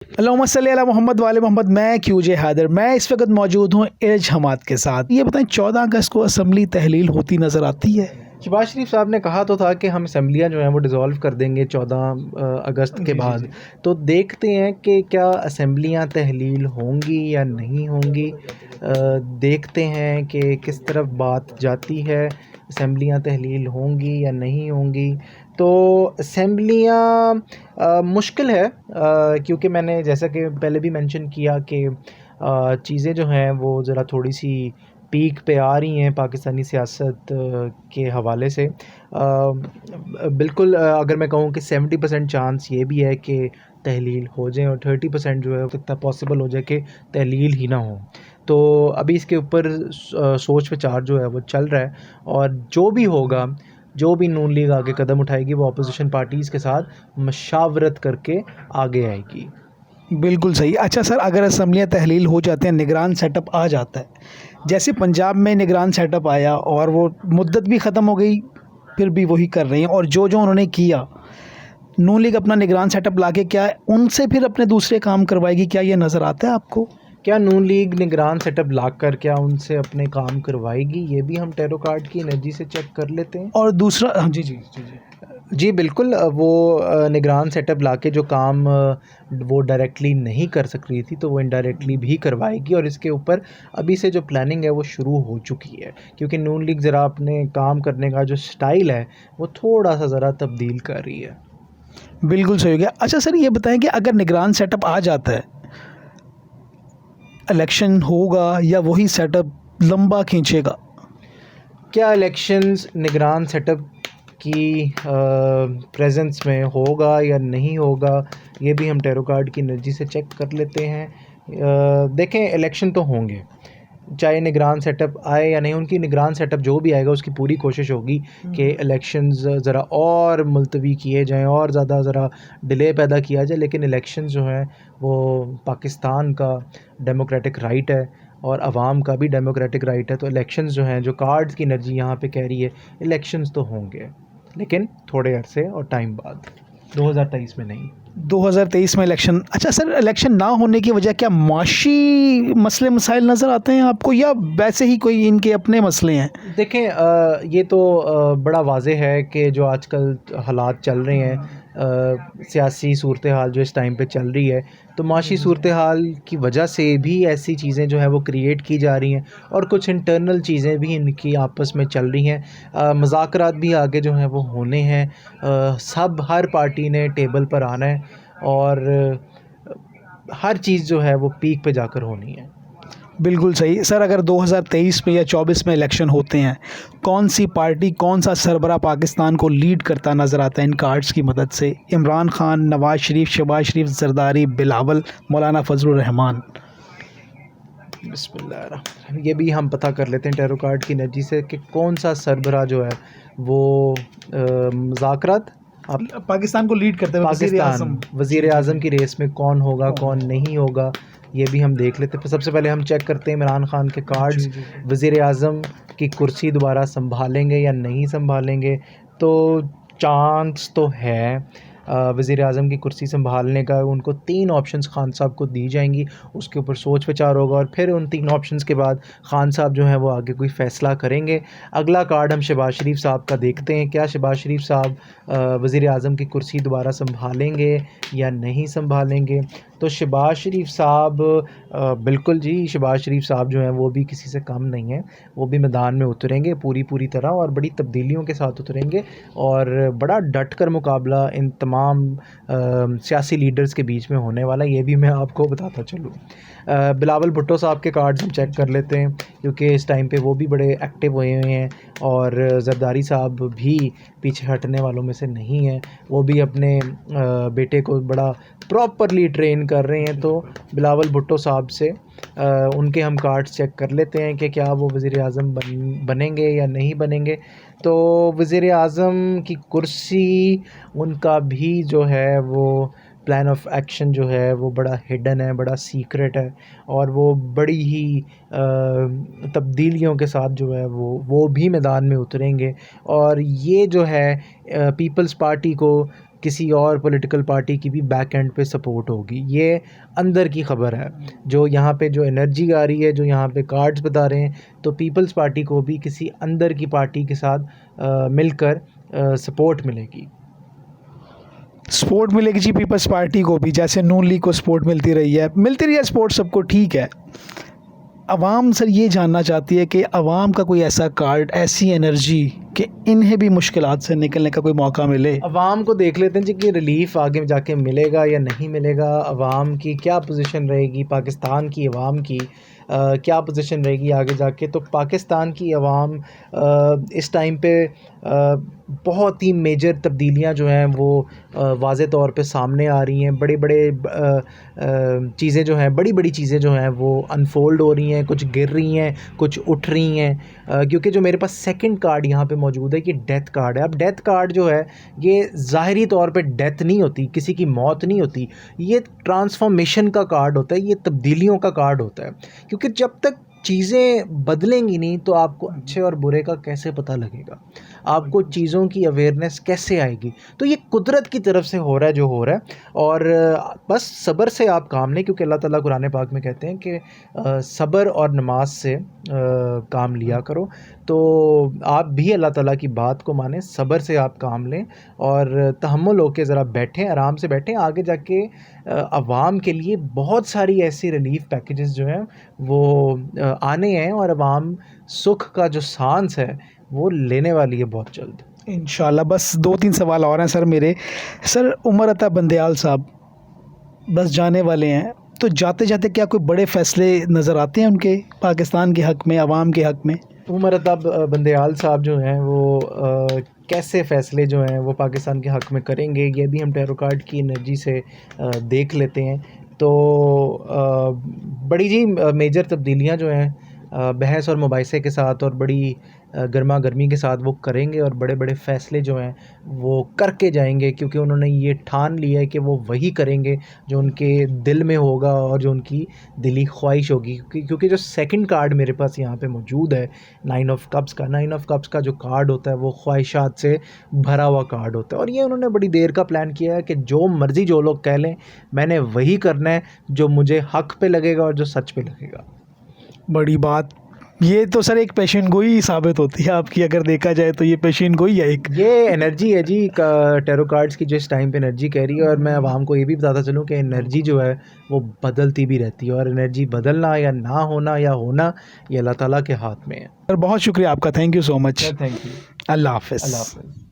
अल्लाहुम्मा सल्ली अला मोहम्मद वाले मोहम्मद। मैं क्यूजे हैदर, मैं इस वक्त मौजूद हूँ एज हमाद के साथ। ये बताएं, 14 अगस्त को असम्बली तहलील होती नज़र आती है? शहबाज शरीफ साहब ने कहा तो था कि हम असम्बलियाँ जो हैं वो डिज़ोल्व कर देंगे 14 अगस्त के बाद। तो देखते हैं कि क्या असम्बलियाँ तहलील होंगी या नहीं होंगी। देखते हैं कि किस तरफ बात जाती है, असम्बलियाँ तहलील होंगी या नहीं होंगी। तो असम्बलियाँ मुश्किल है, क्योंकि मैंने जैसा कि पहले भी मेंशन किया कि चीज़ें जो हैं वो ज़रा थोड़ी सी पीक पे आ रही हैं पाकिस्तानी सियासत के हवाले से। बिल्कुल, अगर मैं कहूँ कि 70% चांस ये भी है कि तहलील हो जाए और 30% जो है वो कितना पॉसिबल हो जाए कि तहलील ही ना हो। तो अभी इसके ऊपर सोच विचार जो है वो चल रहा है, और जो भी होगा, जो भी नून लीग आगे कदम उठाएगी वो अपोजिशन पार्टीज़ के साथ मशावरत करके आगे आएगी। बिल्कुल सही। अच्छा सर, अगर असम्बलियाँ तहलील हो जाते हैं, निगरान सेटअप आ जाता है, जैसे पंजाब में निगरान सेटअप आया और वो मुद्दत भी ख़त्म हो गई, फिर भी वही कर रहे हैं, और जो जो उन्होंने किया, नून लीग अपना निगरान सेटअप लाके क्या उनसे फिर अपने दूसरे काम करवाएगी? क्या ये नज़र आता है आपको? क्या नून लीग निगरान सेटअप लाकर क्या उनसे अपने काम करवाएगी? ये भी हम टैरो कार्ड की एनर्जी से चेक कर लेते हैं। और दूसरा, हाँ जी जी जी जी, जी बिल्कुल, वो निगरान सेटअप लाके जो काम वो डायरेक्टली नहीं कर सक रही थी तो वो इनडायरेक्टली भी करवाएगी, और इसके ऊपर अभी से जो प्लानिंग है वो शुरू हो चुकी है, क्योंकि नून लीग ज़रा अपने काम करने का जो स्टाइल है वो थोड़ा सा ज़रा तब्दील कर रही है। बिल्कुल सही हो गया। अच्छा सर, ये बताएं कि अगर निगरान सेटअप आ जाता है, इलेक्शन होगा या वही सेटअप लंबा खींचेगा? क्या इलेक्शंस निगरान सेटअप की प्रेजेंस में होगा या नहीं होगा, ये भी हम टैरो कार्ड की एनर्जी से चेक कर लेते हैं। देखें, इलेक्शन तो होंगे, चाहे निगरान सेटअप आए या नहीं। उनकी निगरान सेटअप जो भी आएगा उसकी पूरी कोशिश होगी कि इलेक्शंस ज़रा और मुलतवी किए जाएं और ज़्यादा ज़रा डिले पैदा किया जाए। लेकिन इलेक्शंस जो हैं वो पाकिस्तान का डेमोक्रेटिक राइट है और आवाम का भी डेमोक्रेटिक राइट है। तो इलेक्शंस जो हैं, जो कार्ड्स की एनर्जी यहाँ पे कह रही है, इलेक्शंस तो होंगे, लेकिन थोड़े अरसे और टाइम बाद, 2023 में नहीं। 2023 में इलेक्शन। अच्छा सर, इलेक्शन ना होने की वजह क्या माशी मसले मसाइल नज़र आते हैं आपको, या वैसे ही कोई इनके अपने मसले हैं? देखें, ये तो बड़ा वाज़े है कि जो आजकल हालात चल रहे हैं, सियासी सूरत हाल जो इस टाइम पे चल रही है, तो माशी सूरत हाल की वजह से भी ऐसी चीज़ें जो हैं वो क्रिएट की जा रही हैं, और कुछ इंटरनल चीज़ें भी इनकी आपस में चल रही हैं। मुज़ाकरात भी आगे जो हैं वो होने हैं। सब हर पार्टी ने टेबल पर आना है, और हर चीज़ जो है वो पीक पे जाकर होनी है। बिल्कुल सही सर। अगर 2023 में या 24 में इलेक्शन होते हैं, कौन सी पार्टी, कौन सा सरबरा पाकिस्तान को लीड करता नज़र आता है इन कार्ड्स की मदद से? इमरान खान, नवाज शरीफ, शहबाज शरीफ, जरदारी, बिलावल, मौलाना फजलुर रहमान? बिस्मिल्लाह, ये भी हम पता कर लेते हैं टैरो कार्ड की एनर्जी से कि कौन सा सरबरा जो है वो मुज़ाकरात आप पाकिस्तान को लीड करते हुए पाकिस्तान वज़ीर आज़म की रेस में कौन होगा, कौन नहीं होगा, ये भी हम देख लेते हैं। सबसे पहले हम चेक करते हैं इमरान खान के कार्ड्स, वज़ीर आज़म की कुर्सी दोबारा संभालेंगे या नहीं संभालेंगे। तो चांस तो है वज़ीर आज़म की कुर्सी संभालने का। उनको 3 ऑप्शंस खान साहब को दी जाएंगी, उसके ऊपर सोच विचार होगा, और फिर उन 3 ऑप्शंस के बाद खान साहब जो हैं वो आगे कोई फ़ैसला करेंगे। अगला कार्ड हम शहबाज शरीफ साहब का देखते हैं। क्या शहबाज शरीफ साहब वज़ीर आज़म की कुर्सी दोबारा संभालेंगे या नहीं संभालेंगे? तो शहबाज शरीफ साहब, बिल्कुल जी, शहबाज शरीफ साहब जो हैं वो भी किसी से कम नहीं हैं। वो भी मैदान में उतरेंगे पूरी तरह, और बड़ी तब्दीलियों के साथ उतरेंगे, और बड़ा डट कर मुकाबला इन तमाम सियासी लीडर्स के बीच में होने वाला है। ये भी मैं आपको बताता चलूँ। बिलावल भुट्टो साहब के कार्ड्स हम चेक कर लेते हैं, क्योंकि इस टाइम पे वो भी बड़े एक्टिव हुए हुए हैं, और जरदारी साहब भी पीछे हटने वालों में से नहीं हैं। वो भी अपने बेटे को बड़ा प्रॉपरली ट्रेन कर रहे हैं। तो बिलावल भुट्टो साहब से उनके हम कार्ड्स चेक कर लेते हैं कि क्या वो वज़ीर आज़म बनेंगे या नहीं बनेंगे। तो वज़ीर आज़म की कुर्सी, उनका भी जो है वो प्लान ऑफ एक्शन जो है वो बड़ा हिडन है, बड़ा सीक्रेट है, और वो बड़ी ही तब्दीलियों के साथ जो है वो भी मैदान में उतरेंगे। और ये जो है पीपल्स पार्टी को किसी और पॉलिटिकल पार्टी की भी बैक एंड पे सपोर्ट होगी। ये अंदर की खबर है। जो यहाँ पे जो एनर्जी आ रही है, जो यहाँ पे कार्ड्स बता रहे हैं, तो पीपल्स पार्टी को भी किसी अंदर की पार्टी के साथ मिलकर सपोर्ट मिलेगी। सपोर्ट मिलेगी जी पीपल्स पार्टी को भी, जैसे नून लीग को सपोर्ट मिलती रही है सपोर्ट सबको, ठीक है। अवाम सर ये जानना चाहती है कि अवाम का कोई ऐसा कार्ड, ऐसी एनर्जी कि इन्हें भी मुश्किलात से निकलने का कोई मौका मिले। अवाम को देख लेते हैं जी कि रिलीफ आगे जाके मिलेगा या नहीं मिलेगा। अवाम की क्या पोजीशन रहेगी, पाकिस्तान की अवाम की क्या पोजीशन रहेगी आगे जाके। तो पाकिस्तान की अवाम इस टाइम पे बहुत ही मेजर तब्दीलियां जो हैं वो वाज़े तौर पे सामने आ रही हैं। बड़े बड़े चीज़ें जो हैं, बड़ी बड़ी चीज़ें जो हैं वो अनफोल्ड हो रही हैं, कुछ गिर रही हैं, कुछ उठ रही हैं। क्योंकि जो मेरे पास सेकंड कार्ड यहाँ पे मौजूद है, ये डेथ कार्ड है। अब डेथ कार्ड जो है ये ज़ाहिरी तौर पे डेथ नहीं होती, किसी की मौत नहीं होती, ये ट्रांसफॉर्मेशन का कार्ड होता है, ये तब्दीलियों का कार्ड होता है। क्योंकि जब तक चीज़ें बदलेंगी नहीं तो आपको अच्छे और बुरे का कैसे पता लगेगा, आपको चीज़ों की अवेयरनेस कैसे आएगी। तो ये कुदरत की तरफ से हो रहा है जो हो रहा है, और बस सब्र से आप काम लें, क्योंकि अल्लाह ताला कुरान पाक में कहते हैं कि सब्र और नमाज से काम लिया करो। तो आप भी अल्लाह ताला की बात को मानें, सब्र से आप काम लें और तहम्मुल होकर ज़रा बैठें, आराम से बैठें। आगे जाके अवाम के लिए बहुत सारी ऐसी रिलीफ पैकेजेस जो हैं वो आने हैं, और अवाम सुख का जो सांस है वो लेने वाली है बहुत जल्द इंशाल्लाह। बस 2-3 सवाल और हैं सर मेरे। सर उमर अता बंदयाल साहब बस जाने वाले हैं, तो जाते जाते क्या कोई बड़े फ़ैसले नज़र आते हैं उनके पाकिस्तान के हक़ में, अवाम के हक़ में? उमर अता बंदयाल साहब जो हैं वो कैसे फ़ैसले जो हैं वो पाकिस्तान के हक़ में करेंगे, ये भी हम टैरो कार्ड की एनर्जी से देख लेते हैं। तो बड़ी जी मेजर तब्दीलियाँ जो हैं बहस और मुबाहिसे के साथ और बड़ी गर्मा गर्मी के साथ वो करेंगे, और बड़े बड़े फ़ैसले जो हैं वो करके जाएंगे, क्योंकि उन्होंने ये ठान लिया है कि वो वही करेंगे जो उनके दिल में होगा और जो उनकी दिली ख्वाहिश होगी। क्योंकि जो सेकंड कार्ड मेरे पास यहाँ पे मौजूद है 9 ऑफ कप्स का, 9 ऑफ कप्स का जो कार्ड होता है वो ख्वाहिशात से भरा हुआ कार्ड होता है। और ये उन्होंने बड़ी देर का प्लान किया है कि जो मर्ज़ी जो लोग कह लें, मैंने वही करना है जो मुझे हक़ पे लगेगा और जो सच पे लगेगा। बड़ी बात। ये तो सर एक पेशन गोई साबित होती है आपकी, अगर देखा जाए तो ये पेशन गोई है एक। ये एनर्जी है जी टैरो कार्ड्स की, जिस टाइम पे एनर्जी कह रही है। और मैं आवाम को ये भी बताता चलूँ कि एनर्जी जो है वो बदलती भी रहती है, और एनर्जी बदलना या ना होना या होना ये अल्लाह ताला के हाथ में है। सर बहुत शुक्रिया आपका, thank you so much. Thank you. अल्लाह हाफ़िज़। अल्लाह हाफ़िज़।